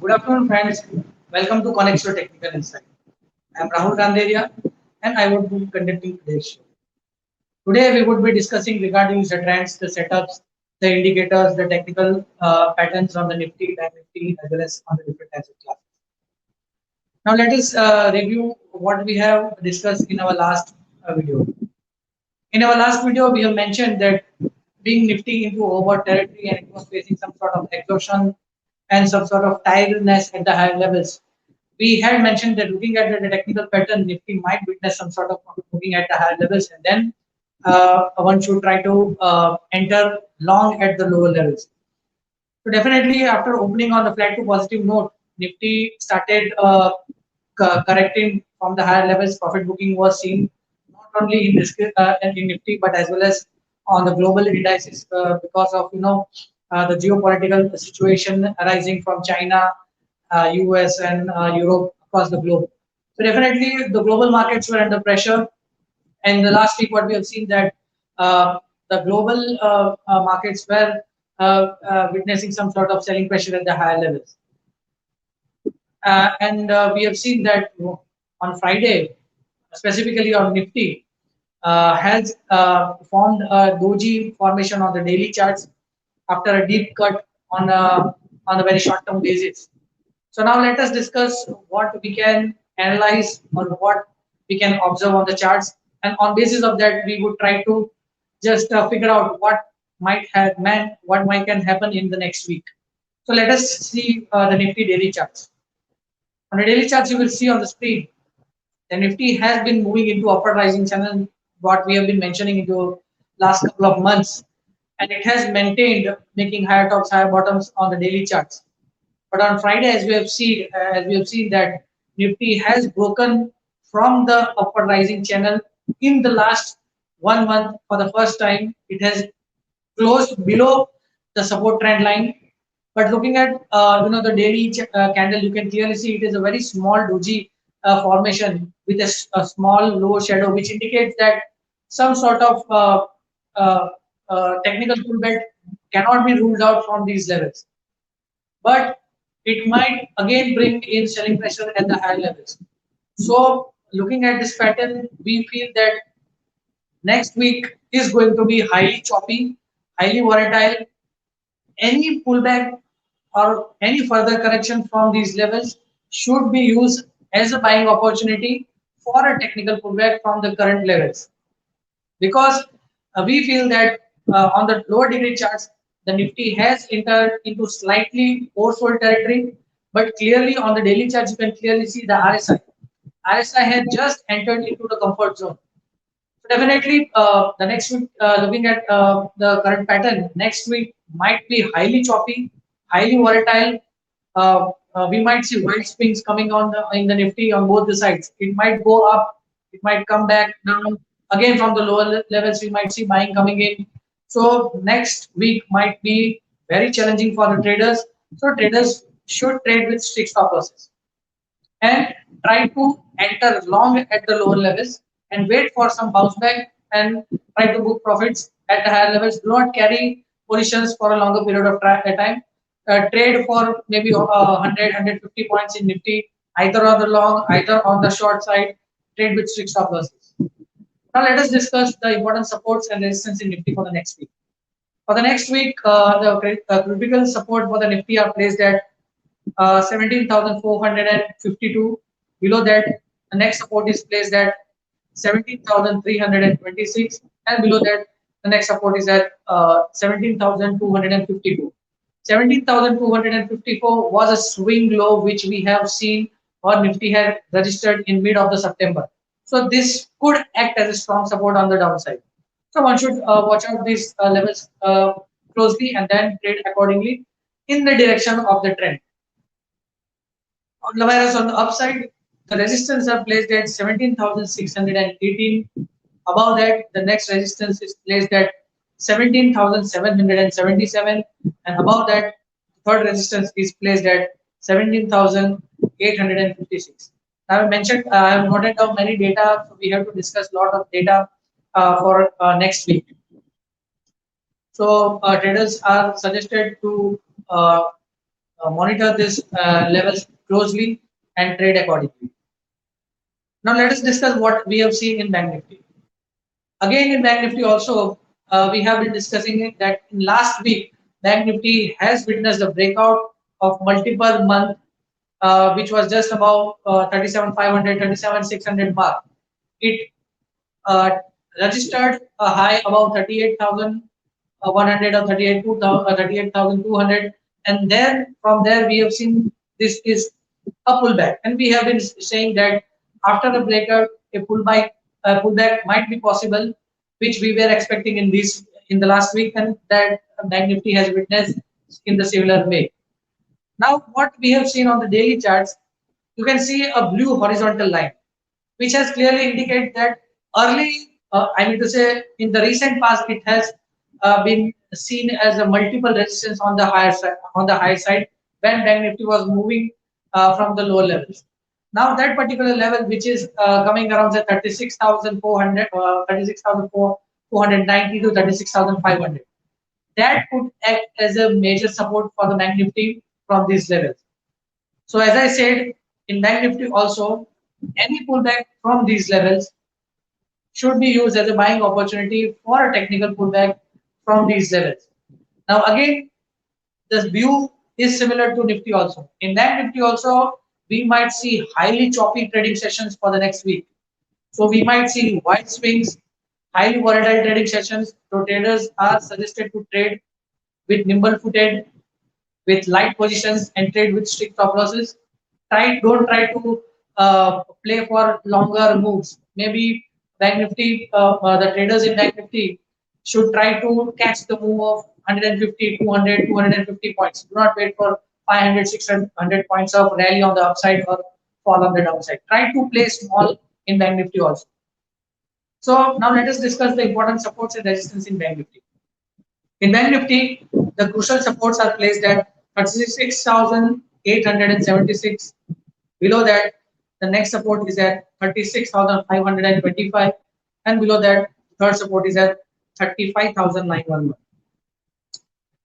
Good afternoon, friends. Welcome to Connect Your Technical Insight. I am Rahul Randeria, and I would be conducting today's show. Today, we would be discussing regarding the trends, the setups, the indicators, the technical patterns on the Nifty, Bank Nifty, as well as on the different types of classes. Now, let us review what we have discussed in our last video. In our last video, we have mentioned that being Nifty into over territory and it was facing some sort of exhaustion and some sort of tiredness at the higher levels. We had mentioned that looking at the technical pattern, Nifty might witness some sort of moving at the higher levels, and then one should try to enter long at the lower levels. So definitely, after opening on the flat to positive note, Nifty started correcting from the higher levels. Profit booking was seen not only in Nifty but as well as on the global indices because of the geopolitical situation arising from China, US, and Europe across the globe. So definitely, the global markets were under pressure. And the last week, what we have seen that the global markets were witnessing some sort of selling pressure at the higher levels. And we have seen that on Friday, specifically on Nifty, has formed a doji formation on the daily charts after a deep cut on a very short-term basis. So now let us discuss what we can analyze or what we can observe on the charts, and on basis of that, we would try to just figure out what might can happen in the next week. So let us see the Nifty daily charts. On the daily charts, you will see on the screen the Nifty has been moving into upward rising channel, what we have been mentioning in the last couple of months, and it has maintained making higher tops, higher bottoms on the daily charts. But on Friday, as we have seen that Nifty has broken from the upward rising channel in the last 1 month for the first time. It has closed below the support trend line. But looking at the daily candle, you can clearly see it is a very small doji formation with a small low shadow, which indicates that some sort of technical pullback cannot be ruled out from these levels. But it might again bring in selling pressure at the higher levels. So looking at this pattern, we feel that next week is going to be highly choppy, highly volatile. Any pullback or any further correction from these levels should be used as a buying opportunity for a technical pullback from the current levels, because we feel that on the lower degree charts, the Nifty has entered into slightly oversold territory, but clearly on the daily charts, you can clearly see the RSI. RSI has just entered into the comfort zone. So definitely, the next week, looking at the current pattern, next week might be highly choppy, highly volatile. We might see wild swings coming on in the Nifty on both the sides. It might go up, it might come back down. Again, from the lower levels, we might see buying coming in. So next week might be very challenging for the traders. So traders should trade with strict stop losses and try to enter long at the lower levels and wait for some bounce back and try to book profits at the higher levels. Do not carry positions for a longer period of time. Trade for maybe 100, points in Nifty, either on the long, either on the short side. Trade with strict stop losses. Now let us discuss the important supports and resistance in Nifty for the next week. For the next week, the critical support for the Nifty are placed at 17,452. Below that, the next support is placed at 17,326, and below that, the next support is at 17,252. 17,254 was a swing low which we have seen or Nifty had registered in mid of the September. So this could act as a strong support on the downside. So one should watch out these levels closely and then trade accordingly in the direction of the trend. Whereas on the upside, the resistance are placed at 17,618. Above that, the next resistance is placed at 17,777, and above that, third resistance is placed at 17,856. Now I mentioned I have noted down many data, so we have to discuss a lot of data for next week. So traders are suggested to monitor this levels closely and trade accordingly. Now let us discuss what we have seen in Bank Nifty. Again, in Bank Nifty also, we have been discussing it that in last week, Bank Nifty has witnessed a breakout of multiple month, which was just about 37,500, 37,600 mark. It uh, registered a high about 38,100 or 38,200, and then from there we have seen this is a pullback, and we have been saying that after a breakout, a pullback might be possible, which we were expecting in the last week, and that Bank Nifty has witnessed in the similar way. Now, what we have seen on the daily charts, you can see a blue horizontal line, which has clearly indicated that I mean to say, in the recent past, it has been seen as a multiple resistance on the higher side when Bank Nifty was moving from the lower levels. Now that particular level, which is coming around the 36,400, 36,490 to 36,500, that could act as a major support for the Bank Nifty from these levels. So as I said, in Bank Nifty also, any pullback from these levels should be used as a buying opportunity for a technical pullback from these levels. Now again, this view is similar to Nifty also. In Bank Nifty also, we might see highly choppy trading sessions for the next week. So we might see wide swings, highly volatile trading sessions. So traders are suggested to trade with nimble footed, with light positions, and trade with strict stop losses. Don't try to play for longer moves. Maybe Bank Nifty, the traders in Bank Nifty should try to catch the move of 150, 200, 250 points. Do not wait for 500, 600 points of rally on the upside or fall on the downside. Try to play small in Bank Nifty also. So now let us discuss the important supports and resistance in Bank Nifty. In Bank Nifty, the crucial supports are placed at 36,876. Below that, the next support is at 36,525, and below that, third support is at 35,911.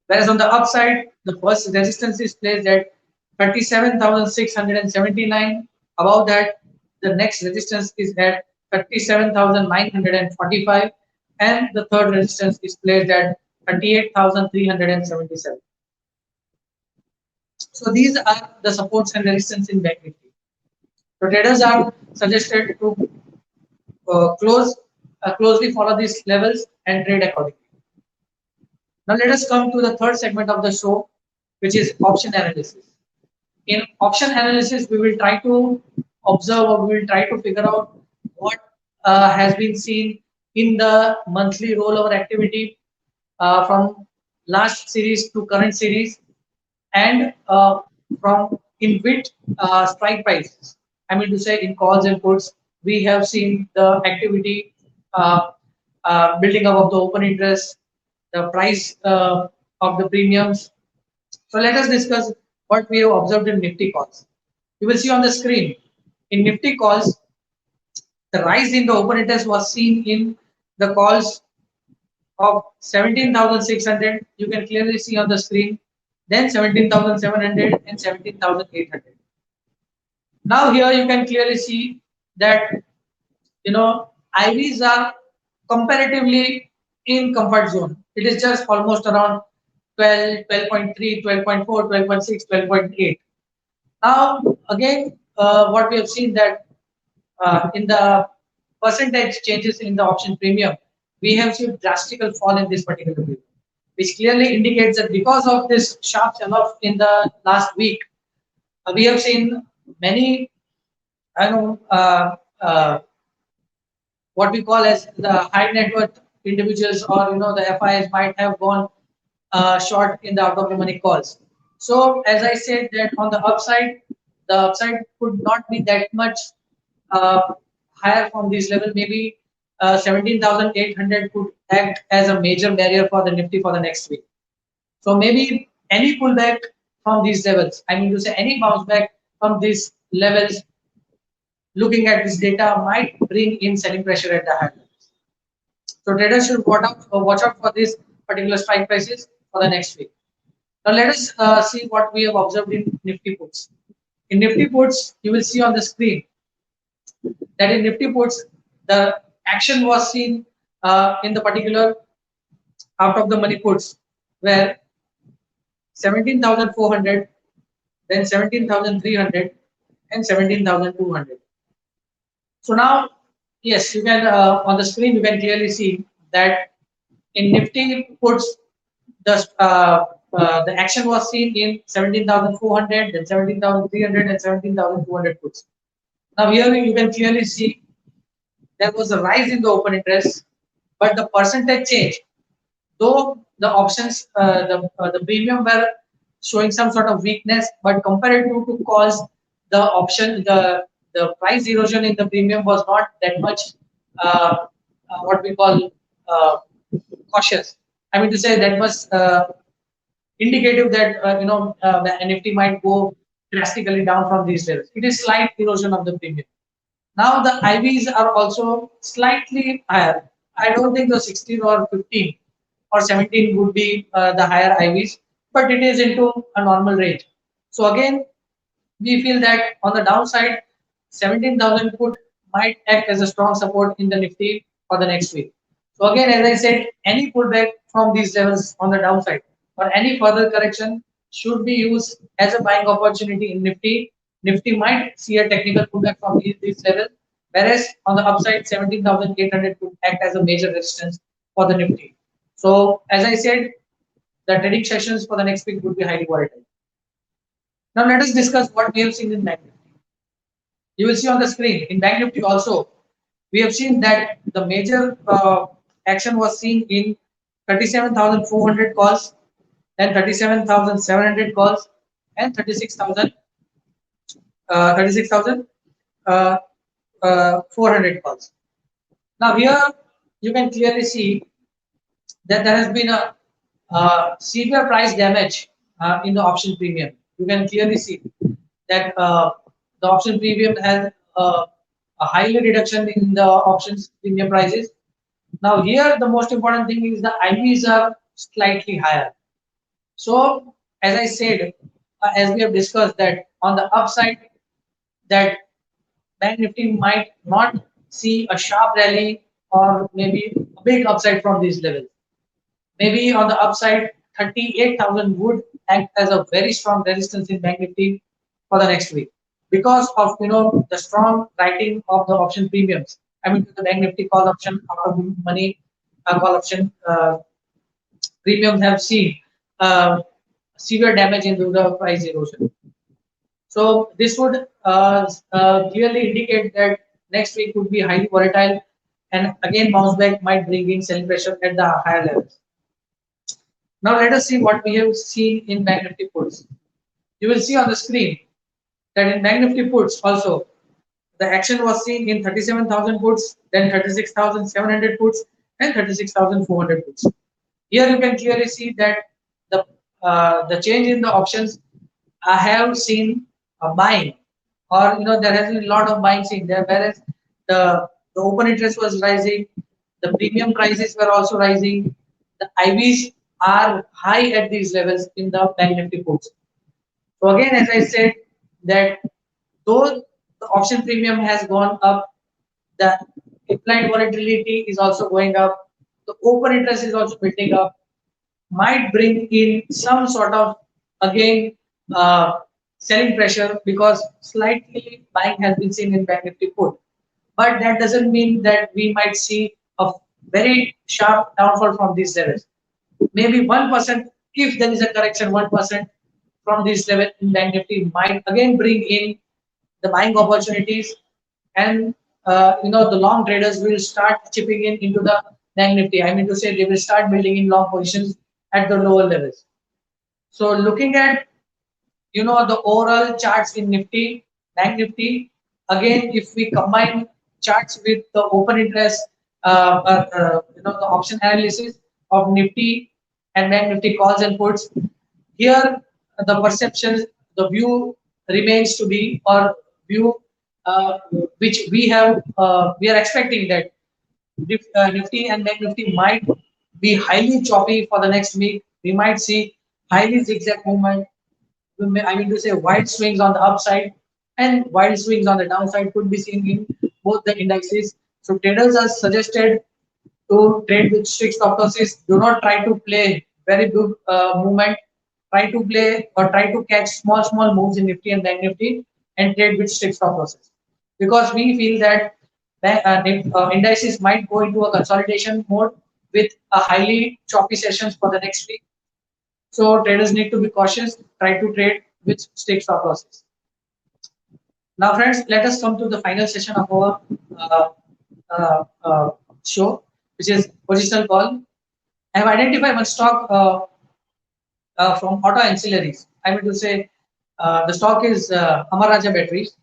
Whereas on the upside, the first resistance is placed at 37,679. Above that, the next resistance is at 37,945, and the third resistance is placed at 38,377. So these are the supports and resistance in Bank Nifty. So traders are suggested to closely follow these levels and trade accordingly. Now let us come to the third segment of the show, which is option analysis. In option analysis, we will try to observe, or we will try to figure out what has been seen in the monthly rollover activity from last series to current series, and from in which strike prices, I mean to say in calls and puts, we have seen the activity uh, building up of the open interest, the price of the premiums. So let us discuss what we have observed in Nifty calls. You will see on the screen, in Nifty calls, the rise in the open interest was seen in the calls of 17,600. You can clearly see on the screen, then 17,700 and 17,800. Now here you can clearly see that IVs are comparatively in comfort zone. It is just almost around 12, 12.3, 12.4, 12.6, 12.8. Now again, what we have seen that in the percentage changes in the option premium, we have seen drastic fall in this particular period, which clearly indicates that because of this sharp sell-off in the last week, we have seen many, I know, what we call as the high net worth individuals, or the FIs might have gone short in the out of the money calls. So as I said that on the upside could not be that much uh, higher from this level. Maybe 17,800 could act as a major barrier for the Nifty for the next week. So maybe any pullback from these levels, I mean to say any bounce back from these levels, looking at this data, might bring in selling pressure at the high levels. So traders should watch out for this particular strike prices for the next week. Now let us see what we have observed in Nifty puts. In Nifty puts, you will see on the screen that in Nifty puts, the action was seen in the particular out of the money puts, where 17,400, then 17,300, and 17,200. So now, yes, you can on the screen you can clearly see that in Nifty puts the action was seen in 17,400, then 17,300, and 17,200 puts. Now here you can clearly see there was a rise in the open interest, but the percentage change, though the options, the premium were showing some sort of weakness, but compared to calls, the option, the price erosion in the premium was not that much, what we call uh, cautious. I mean to say that was indicative that the NFT might go drastically down from these levels. It is slight erosion of the premium. Now the IVs are also slightly higher. I don't think the 16 or 15 or 17 would be the higher IVs, but it is into a normal range. So again, we feel that on the downside, 17,000 put might act as a strong support in the Nifty for the next week. So again, as I said, any pullback from these levels on the downside or any further correction should be used as a buying opportunity in Nifty. Nifty might see a technical pullback from these levels, whereas on the upside, 17,800 could act as a major resistance for the Nifty. So as I said, the trading sessions for the next week would be highly volatile. Now let us discuss what we have seen in Bank Nifty. You will see on the screen in Bank Nifty also, we have seen that the major action was seen in 37,400 calls, then 37,700 calls, and 36,400 calls. Now here you can clearly see that there has been a severe price damage in the option premium. You can clearly see that the option premium has a highly reduction in the options premium prices. Now here the most important thing is the IVs are slightly higher. So as I said, as we have discussed that on the upside, that Bank Nifty might not see a sharp rally or maybe a big upside from these levels. Maybe on the upside, 38,000 would act as a very strong resistance in Bank Nifty for the next week because of the strong writing of the option premiums. I mean, the Bank Nifty call option out of money call option premiums have seen severe damage into the price erosion. So this would clearly indicate that next week would be highly volatile, and again bounce back might bring in selling pressure at the higher levels. Now let us see what we have seen in Bank Nifty puts. You will see on the screen that in Bank Nifty puts also the action was seen in 37,000 puts, then 36,700 puts, and 36,400 puts. Here you can clearly see that the change in the options, I have seen a buying, or there has been a lot of buying seen there, whereas the open interest was rising, the premium prices were also rising, the IVs are high at these levels in the Bank Nifty puts. So again, as I said, that though the option premium has gone up, the implied volatility is also going up, the open interest is also building up, might bring in some sort of again selling pressure because slightly buying has been seen in Bank Nifty put. But that doesn't mean that we might see a very sharp downfall from these levels. Maybe 1%, if there is a correction, 1% from this level in Bank Nifty might again bring in the buying opportunities, and the long traders will start chipping in into the Bank Nifty. I mean to say they will start building in long positions at the lower levels. So looking at the overall charts in Nifty, Bank Nifty, again if we combine charts with the open interest, the option analysis of Nifty and Bank Nifty calls and puts, here the perception, the view remains to be, or view which we are expecting that Nifty and Bank Nifty might be highly choppy for the next week. We might see highly zigzag movement. I mean to say wide swings on the upside and wild swings on the downside could be seen in both the indices. So traders are suggested to trade with strict stop losses. Do not try to play very big movement. Try to play or try to catch small moves in Nifty and Bank Nifty and trade with strict stop losses. Because we feel that indices might go into a consolidation mode with a highly choppy sessions for the next week. So traders need to be cautious. Try to trade with strict stop losses. Now, friends, let us come to the final session of our uh, show, which is positional call. I have identified one stock from auto ancillaries. I mean to say, the stock is Amar Raja Batteries.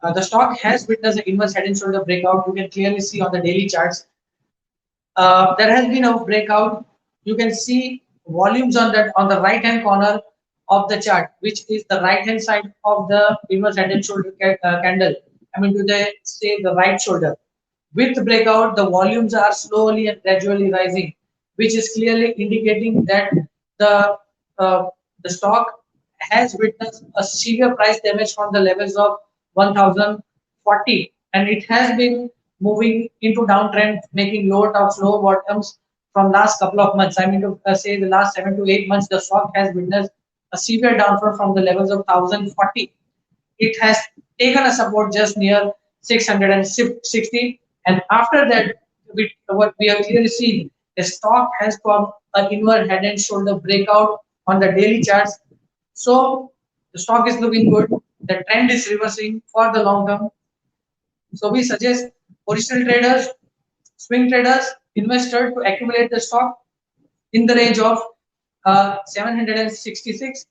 The stock has witnessed an inverse head and shoulder breakout. You can clearly see on the daily charts. There has been a breakout. You can see volumes on that on the right hand corner of the chart, which is the right hand side of the inverse head and shoulder candle. I mean, do they say the right shoulder? With breakout, the volumes are slowly and gradually rising, which is clearly indicating that the uh, the stock has witnessed a severe price damage from the levels of 1040, and it has been moving into downtrend, making lower tops, lower bottoms from last couple of months. I mean to say the last 7 to 8 months, the stock has witnessed a severe downfall from the levels of 1040. It has taken a support just near 660, and after that, what we have clearly seen, the stock has formed an inward head and shoulder breakout on the daily charts. So the stock is looking good. The trend is reversing for the long term. So we suggest positional traders, swing traders, investors to accumulate the stock in the range of 766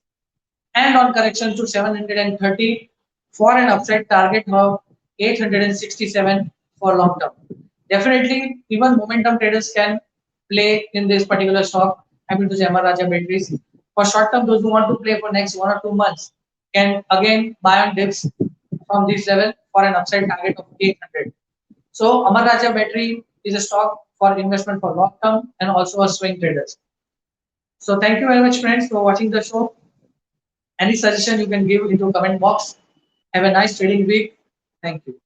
and on correction to 730 for an upside target of 867 for long term. Definitely, even momentum traders can play in this particular stock. I mean to say Amar Raja Batteries. For short term, those who want to play for next 1 or 2 months can again buy on dips from this level for an upside target of 800. So Amar Raja Battery is a stock for investment for long term and also a swing traders. So thank you very much, friends, for watching the show. Any suggestion you can give into comment box. Have a nice trading week. Thank you.